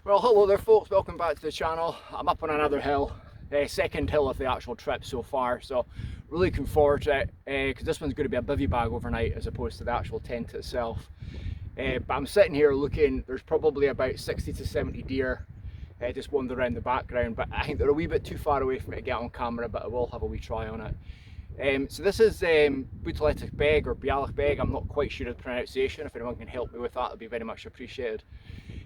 Well, hello there folks, welcome back to the channel. I'm up on another hill, second hill of the actual trip so far, so really looking forward to it because this one's going to be a bivvy bag overnight as opposed to the actual tent itself. But I'm sitting here looking, there's probably about 60 to 70 deer just wandering around the background, but I think they're a wee bit too far away for me to get on camera, but I will have a wee try on it. So this is Buachallie Etive Beag or Buachallie Beag. I'm not quite sure of the pronunciation. If anyone can help me with that, it'd be very much appreciated.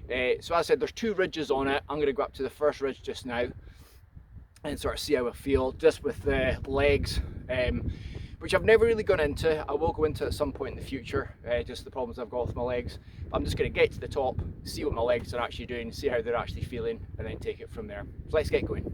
So as I said, there's two ridges on it. I'm going to go up to the first ridge just now and sort of see how I feel just with the legs, which I've never really gone into. I will go into at some point in the future, just the problems I've got with my legs. But I'm just going to get to the top, see what my legs are actually doing, see how they're actually feeling, and then take it from there. So let's get going.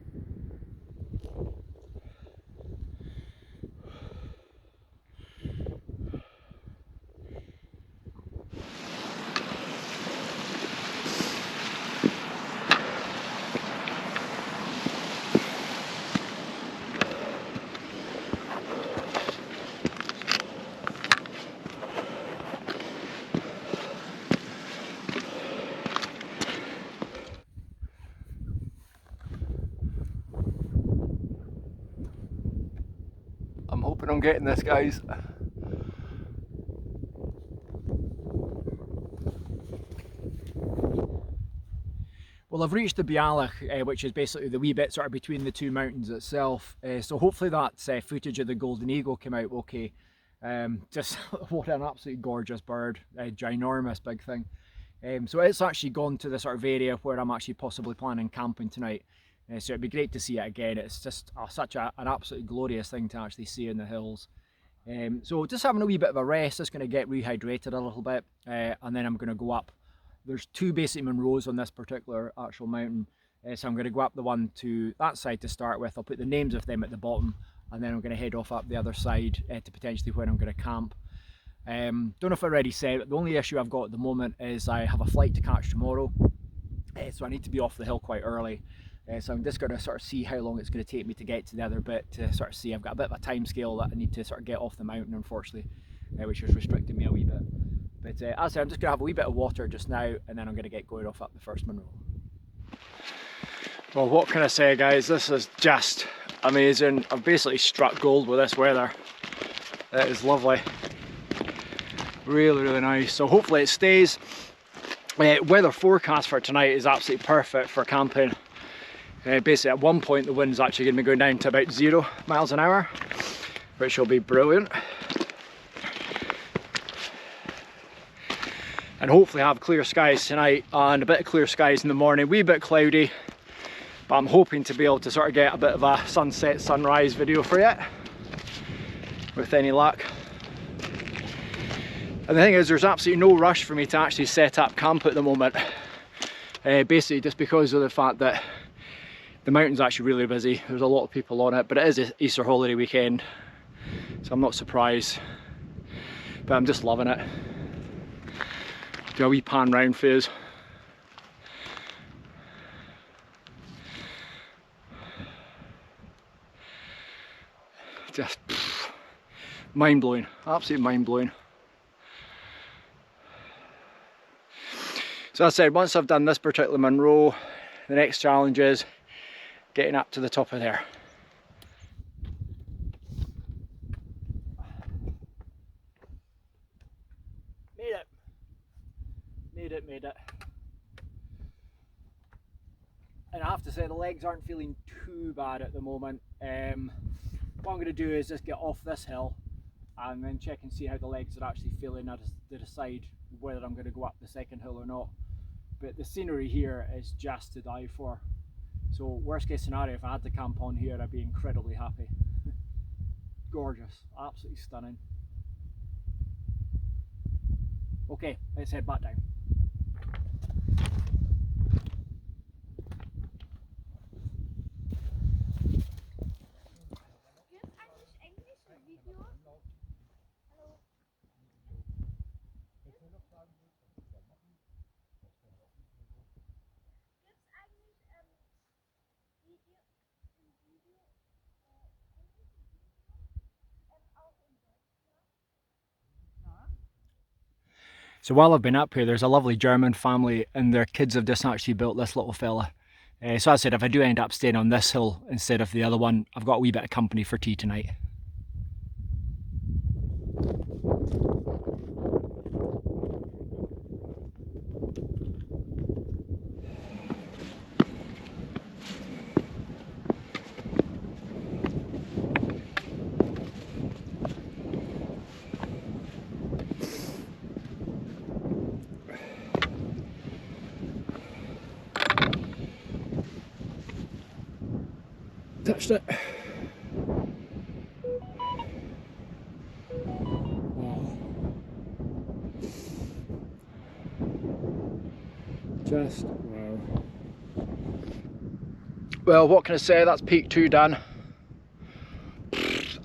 I'm hoping I'm getting this, guys. Well, I've reached the Buachaille, which is basically the wee bit sort of between the two mountains itself. So hopefully that footage of the golden eagle came out okay. Just what an absolutely gorgeous bird, a ginormous big thing. So it's actually gone to the sort of area where I'm actually possibly planning camping tonight. So it'd be great to see it again. It's just such an absolutely glorious thing to actually see in the hills. So just having a wee bit of a rest, just going to get rehydrated a little bit, and then I'm going to go up. There's two basic Monroes on this particular actual mountain, so I'm going to go up the one to that side to start with. I'll put the names of them at the bottom, and then I'm going to head off up the other side to potentially where I'm going to camp. Don't know if I already said it, the only issue I've got at the moment is I have a flight to catch tomorrow, so I need to be off the hill quite early. So I'm just going to sort of see how long it's going to take me to get to the other bit to sort of see. I've got a bit of a time scale that I need to sort of get off the mountain, unfortunately, which is restricting me a wee bit. But as I say, I'm just going to have a wee bit of water just now, and then I'm going to get going off up the first Monroe. Well, what can I say, guys? This is just amazing. I've basically struck gold with this weather. It is lovely. Really, really nice. So hopefully it stays. Weather forecast for tonight is absolutely perfect for camping. Basically at one point the wind's actually going to be going down to about 0 miles an hour, which will be brilliant. And hopefully have clear skies tonight and a bit of clear skies in the morning, wee bit cloudy, but I'm hoping to be able to sort of get a bit of a sunset sunrise video for you with any luck. And the thing is, there's absolutely no rush for me to actually set up camp at the moment, basically just because of the fact that the mountain's actually really busy. There's a lot of people on it, but it is an Easter holiday weekend, so I'm not surprised, but I'm just loving it. Do a wee pan round phase. Just mind blowing, absolutely mind blowing. So as I said, once I've done this particular Monroe, the next challenge is getting up to the top of there. Made it. And I have to say the legs aren't feeling too bad at the moment. What I'm going to do is just get off this hill and then check and see how the legs are actually feeling to decide whether I'm going to go up the second hill or not. But the scenery here is just to die for. So worst case scenario, if I had to camp on here, I'd be incredibly happy. Gorgeous, absolutely stunning. Okay, let's head back down. So while I've been up here, there's a lovely German family and their kids have just actually built this little fella. So as I said, if I do end up staying on this hill instead of the other one, I've got a wee bit of company for tea tonight. Touched it. Wow. Just wow. Well, what can I say? That's peak 2 done.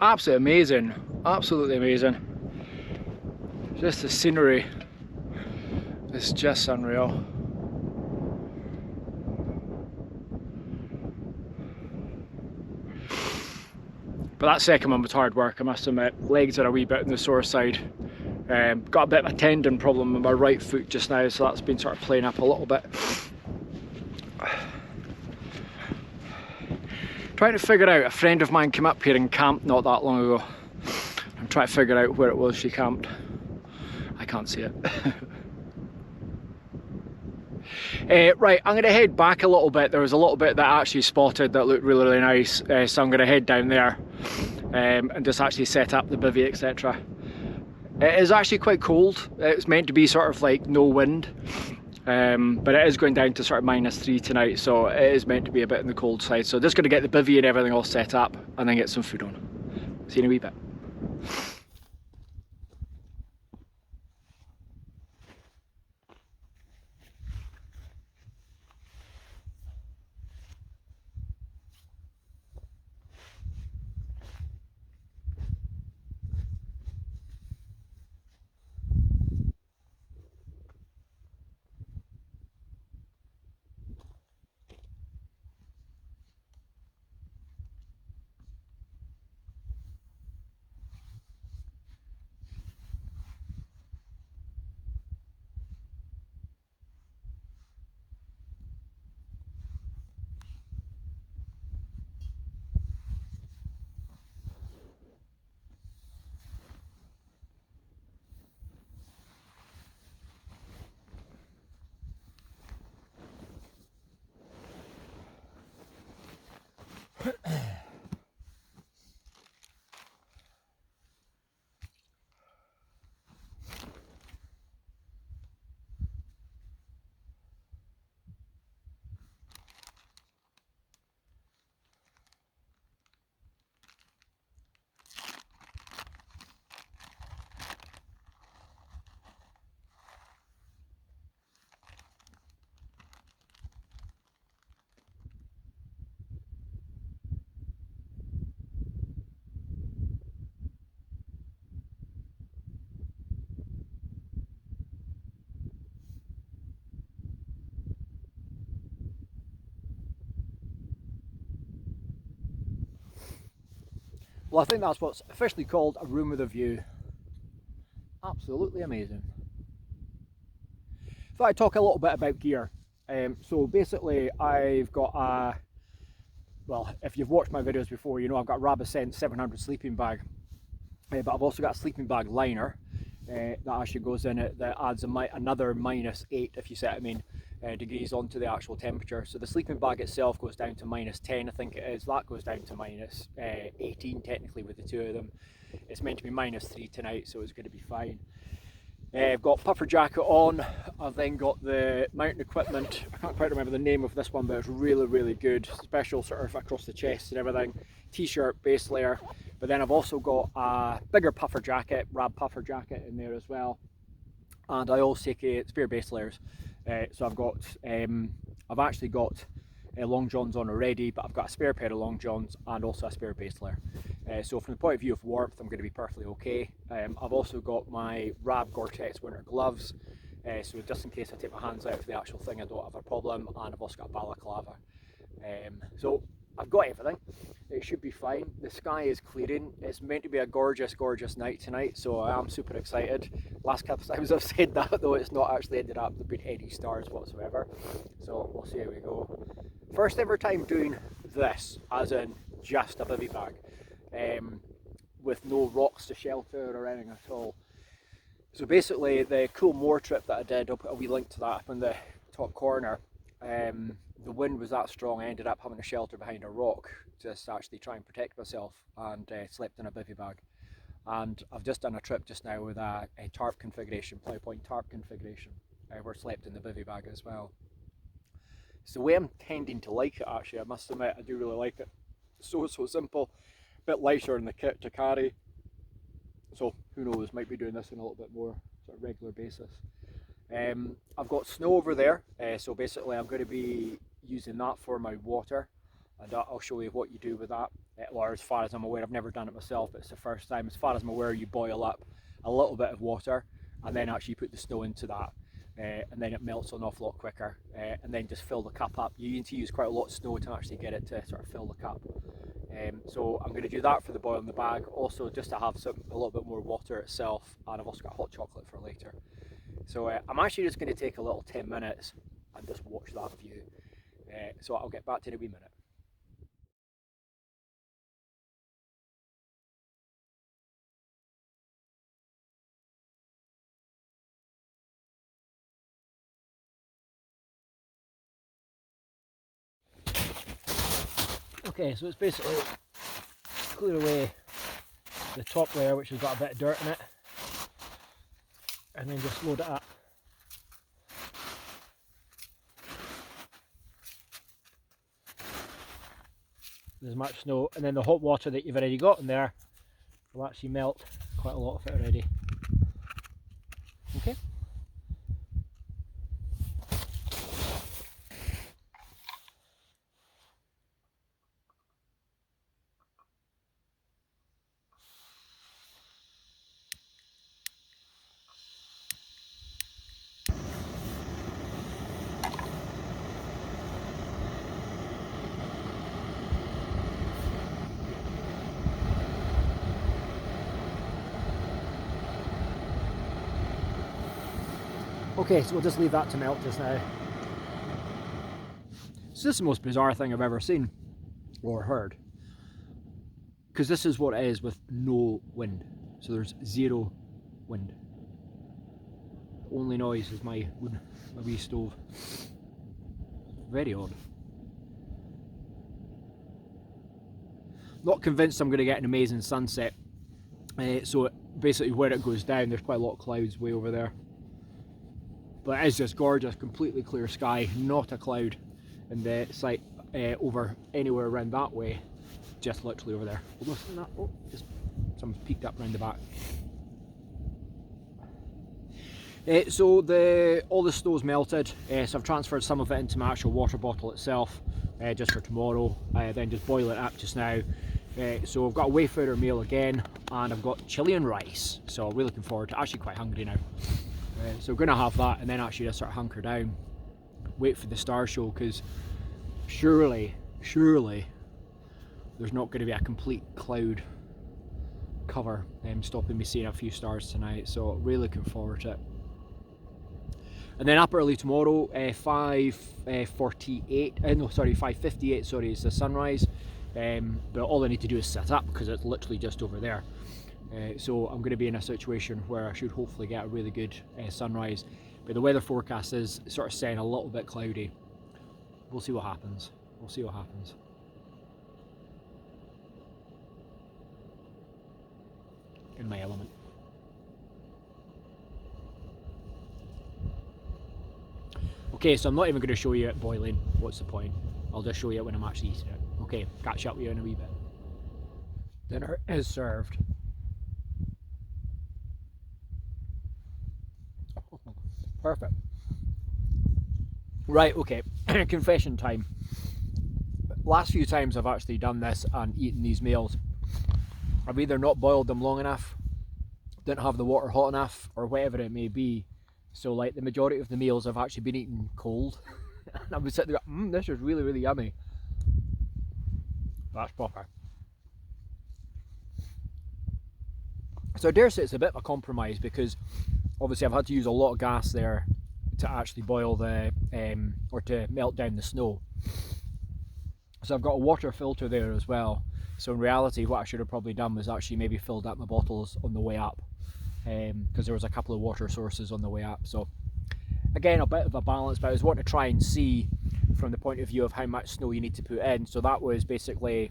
Absolutely amazing. Absolutely amazing. Just the scenery is just unreal. But that second one was hard work, I must admit. Legs are a wee bit on the sore side. Got a bit of a tendon problem with my right foot just now, so that's been sort of playing up a little bit. Trying to figure out, a friend of mine came up here and camped not that long ago. I'm trying to figure out where it was she camped. I can't see it. Right, I'm going to head back a little bit. There was a little bit that I actually spotted that looked really, really nice, so I'm going to head down there and just actually set up the bivvy, etc. It is actually quite cold. It's meant to be sort of like no wind, but it is going down to sort of -3 tonight, so it is meant to be a bit on the cold side. So just going to get the bivvy and everything all set up and then get some food on. See you in a wee bit. Well, I think that's what's officially called a room with a view. Absolutely amazing. Thought I'd talk a little bit about gear. So basically I've got a, well, if you've watched my videos before, you know I've got a Rabascent 700 sleeping bag. But I've also got a sleeping bag liner that actually goes in it, that adds another -8, if you see what I mean, degrees onto the actual temperature. So the sleeping bag itself goes down to -10, I think it is. That goes down to -18 technically with the two of them. It's meant to be -3 tonight, so it's going to be fine. I've got puffer jacket on. I've then got the mountain equipment. I can't quite remember the name of this one, but it's really, really good. Special sort of across the chest and everything. T-shirt, base layer. But then I've also got a bigger puffer jacket, Rab puffer jacket in there as well. And I also take spare base layers. So I've got, I've actually got long johns on already, but I've got a spare pair of long johns and also a spare base layer. So from the point of view of warmth, I'm going to be perfectly okay. I've also got my Rab Gore-Tex winter gloves, so just in case I take my hands out of the actual thing, I don't have a problem. And I've also got a balaclava. So I've got everything. It should be fine. The sky is clearing. It's meant to be a gorgeous, gorgeous night tonight, so I am super excited. Last couple of times I've said that, though, it's not actually ended up with any stars whatsoever. So we'll see how we go. First ever time doing this, as in just a bivvy bag, with no rocks to shelter or anything at all. So basically, the cool moor trip that I did, I'll put a wee link to that up in the top corner. The wind was that strong, I ended up having to shelter behind a rock just to actually try and protect myself, and slept in a bivvy bag. And I've just done a trip just now with a tarp configuration, plough point tarp configuration, where I slept in the bivvy bag as well. It's the way I'm tending to like it, actually. I must admit, I do really like it. So simple, a bit lighter in the kit to carry. So who knows, might be doing this on a little bit more sort of regular basis. I've got snow over there, so basically I'm going to be using that for my water, and I'll show you what you do with that. Or as far as I'm aware, I've never done it myself, but it's the first time. As far as I'm aware, you boil up a little bit of water and then actually put the snow into that, and then it melts an awful lot quicker, and then just fill the cup up. You need to use quite a lot of snow to actually get it to sort of fill the cup. So I'm going to do that for the boil in the bag, also just to have a little bit more water itself, and I've also got hot chocolate for later. So I'm actually just going to take a little 10 minutes and just watch that view. So I'll get back to you in a wee minute. Okay, so it's basically clear away the top layer, which has got a bit of dirt in it, and then just load it up. There's much snow, and then the hot water that you've already got in there will actually melt quite a lot of it already. Okay. Okay, so we'll just leave that to melt just now. So this is the most bizarre thing I've ever seen or heard, because this is what it is with no wind. So there's zero wind. The only noise is my wee stove. Very odd. Not convinced I'm going to get an amazing sunset. So basically where it goes down, there's quite a lot of clouds way over there. But it is just gorgeous, completely clear sky, not a cloud in the sight over anywhere around that way, just literally over there. Oh, just someone's peeked up around the back. So all the snow's melted, so I've transferred some of it into my actual water bottle itself, just for tomorrow. Then just boil it up just now. So I've got a wayfarer meal again, and I've got Chilean rice, so I'm really looking forward to it. Actually quite hungry now. So we're going to have that, and then actually just sort of hunker down, wait for the star show, because surely there's not going to be a complete cloud cover stopping me seeing a few stars tonight, so really looking forward to it. And then up early tomorrow, 5:58 sorry, is the sunrise, but all I need to do is set up because it's literally just over there. So I'm going to be in a situation where I should hopefully get a really good sunrise, but the weather forecast is sort of saying a little bit cloudy. We'll see what happens. We'll see what happens. In my element. Okay, so I'm not even going to show you it boiling. What's the point? I'll just show you it when I'm actually eating it. Okay, catch up with you in a wee bit. Dinner is served. Perfect. Right, okay, confession time. Last few times I've actually done this and eaten these meals, I've either not boiled them long enough, didn't have the water hot enough, or whatever it may be. So like the majority of the meals I've actually been eating cold. And I was sitting there, this is really, really yummy. That's proper. So I dare say it's a bit of a compromise, because obviously I've had to use a lot of gas there to actually boil the or to melt down the snow. So I've got a water filter there as well. So in reality, what I should have probably done was actually maybe filled up my bottles on the way up, because there was a couple of water sources on the way up. So again, a bit of a balance, but I was wanting to try and see from the point of view of how much snow you need to put in. So that was basically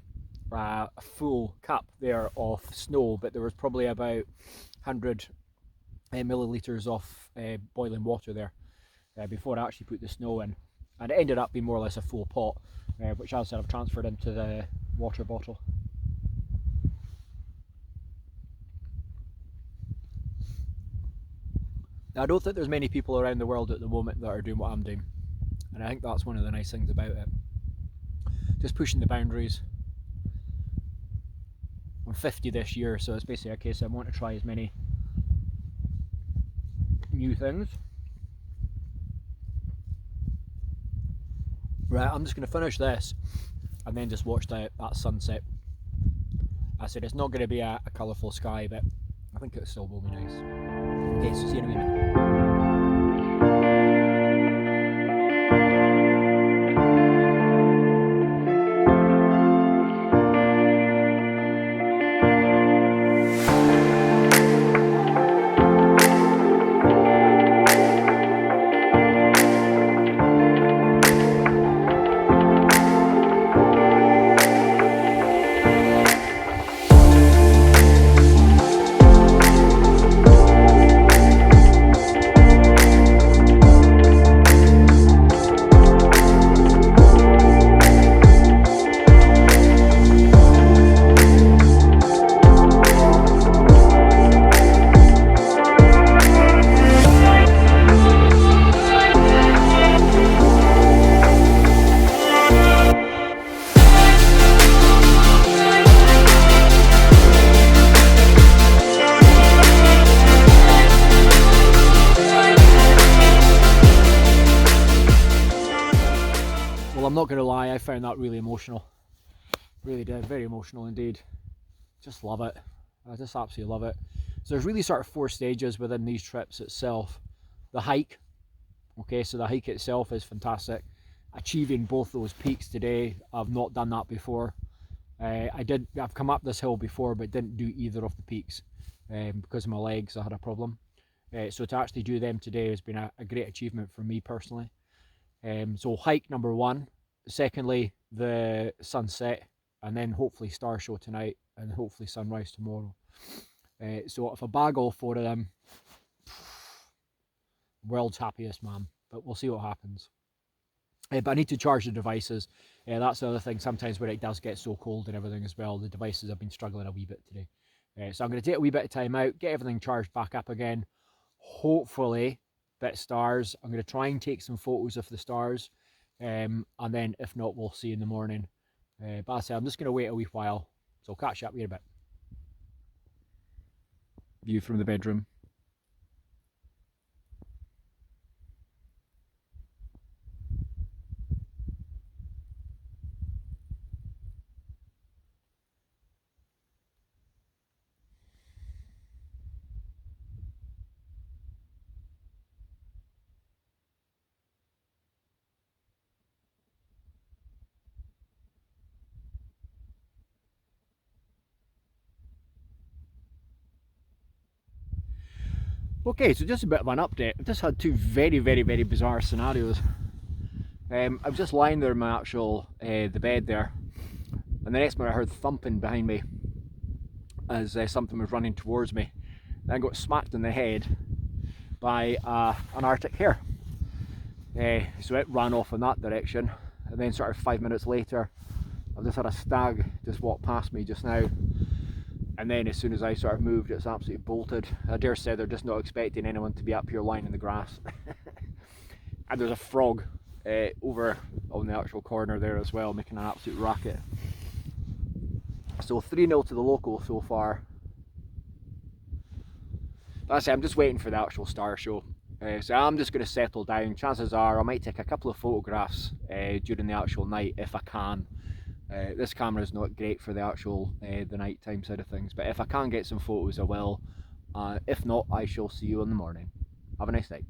a full cup there of snow, but there was probably about 100 millilitres of boiling water there before I actually put the snow in, and it ended up being more or less a full pot, which as I said, I've transferred into the water bottle. Now, I don't think there's many people around the world at the moment that are doing what I'm doing, and I think that's one of the nice things about it. Just pushing the boundaries. I'm 50 this year, so it's basically a case I want to try as many new things. Right, I'm just going to finish this and then just watch that sunset. I said it's not going to be a colourful sky, but I think it still will be nice. Okay, so see you in a wee minute. Well, I'm not going to lie, I found that really emotional. Really did, very emotional indeed. Just love it. I just absolutely love it. So there's really sort of 4 stages within these trips itself. The hike, okay, so the hike itself is fantastic. Achieving both those peaks today, I've not done that before. I've come up this hill before, but didn't do either of the peaks because of my legs. I had a problem. So to actually do them today has been a great achievement for me personally. So hike number 1. Secondly, the sunset, and then hopefully star show tonight, and hopefully sunrise tomorrow. So if I bag all 4 of them, world's happiest man, but we'll see what happens. But I need to charge the devices. That's the other thing, sometimes when it does get so cold and everything as well, the devices have been struggling a wee bit today. So I'm going to take a wee bit of time out, get everything charged back up again, hopefully bit of stars. I'm going to try and take some photos of the stars, and then if not, we'll see in the morning. But I say I'm just going to wait a wee while, so I'll catch up here a bit. View from the bedroom. Okay, so just a bit of an update. I've just had 2 very bizarre scenarios. I was just lying there in my actual the bed there, and the next minute I heard thumping behind me as something was running towards me. Then I got smacked in the head by an Arctic hare. So it ran off in that direction, and then sort of 5 minutes later I've just had a stag just walk past me just now. And then as soon as I sort of moved, it's absolutely bolted. I dare say they're just not expecting anyone to be up here lying in the grass. And there's a frog over on the actual corner there as well, making an absolute racket. So 3-0 to the local so far. That's it, I'm just waiting for the actual star show. So I'm just going to settle down. Chances are I might take a couple of photographs during the actual night if I can. This camera is not great for the actual the nighttime side of things, but if I can get some photos I will. If not, I shall see you in the morning. Have a nice night.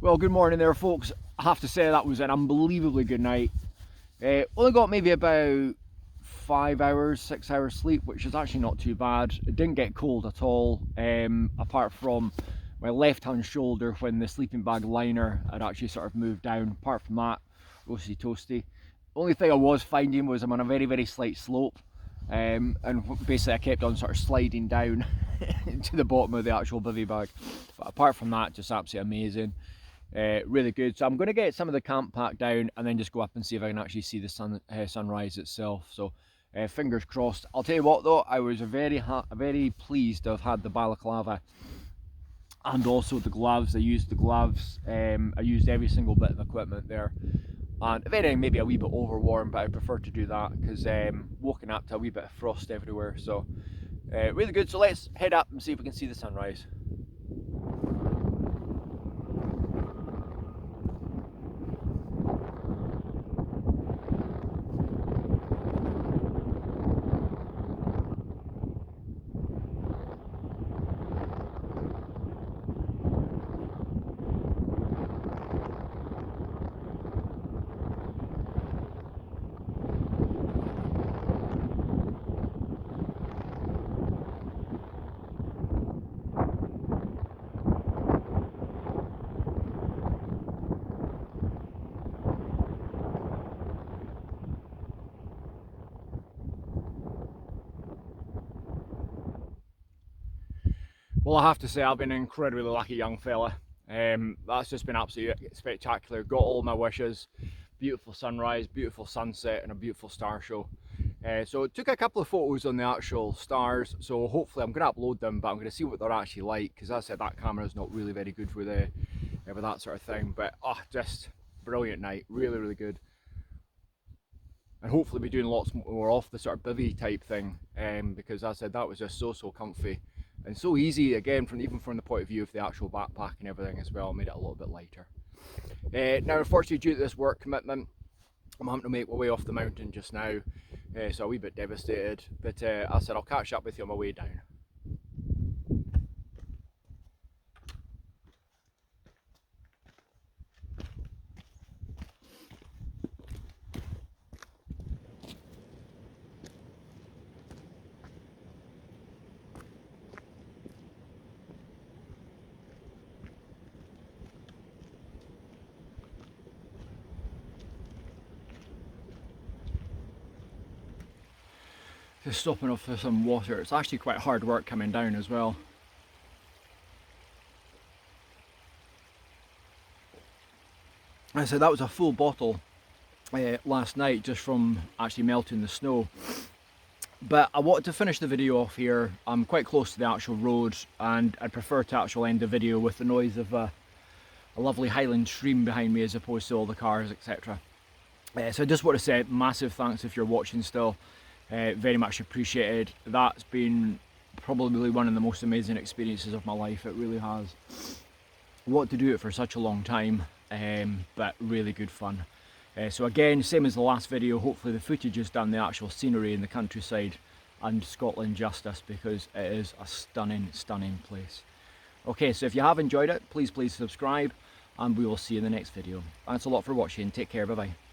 Well, good morning there, folks. I have to say that was an unbelievably good night. Only got maybe about 5 hours, 6 hours sleep, which is actually not too bad. It didn't get cold at all, apart from my left hand shoulder when the sleeping bag liner had actually sort of moved down. Apart from that, roasty toasty. Only thing I was finding was I'm on a very slight slope, and basically I kept on sort of sliding down to the bottom of the actual bivvy bag. But apart from that, just absolutely amazing. Really good. So I'm going to get some of the camp pack down and then just go up and see if I can actually see the sunrise itself. So fingers crossed. I'll tell you what though, I was very pleased to have had the balaclava and also the gloves. I used the gloves. I used every single bit of equipment there. And if anything, maybe a wee bit overwarm, but I prefer to do that because woken up to a wee bit of frost everywhere. So really good. So let's head up and see if we can see the sunrise. Well, I have to say I've been an incredibly lucky young fella. That's just been absolutely spectacular. Got all my wishes. Beautiful sunrise, beautiful sunset, and a beautiful star show. So it took a couple of photos on the actual stars, so hopefully I'm going to upload them, but I'm going to see what they're actually like, because as I said, that camera is not really very good for for that sort of thing. But just brilliant night, really good. And hopefully we're doing lots more off the sort of bivvy type thing, because as I said, that was just so comfy and so easy, again, even from the point of view of the actual backpack and everything as well. Made it a little bit lighter. Now unfortunately, due to this work commitment, I'm having to make my way off the mountain just now, so a wee bit devastated, but as I said, I'll catch up with you on my way down. Just stopping off for some water. It's actually quite hard work coming down as well. I said that was a full bottle last night just from actually melting the snow. But I wanted to finish the video off here. I'm quite close to the actual road, and I'd prefer to actually end the video with the noise of a lovely highland stream behind me as opposed to all the cars, etc. So I just want to say massive thanks if you're watching still. Very much appreciated. That's been probably one of the most amazing experiences of my life. It really has. I wanted to do it for such a long time, but really good fun. So again, same as the last video, hopefully the footage has done the actual scenery in the countryside and Scotland justice, because it is a stunning place. Okay, so if you have enjoyed it, please subscribe, and we will see you in the next video. Thanks a lot for watching. Take care. Bye bye.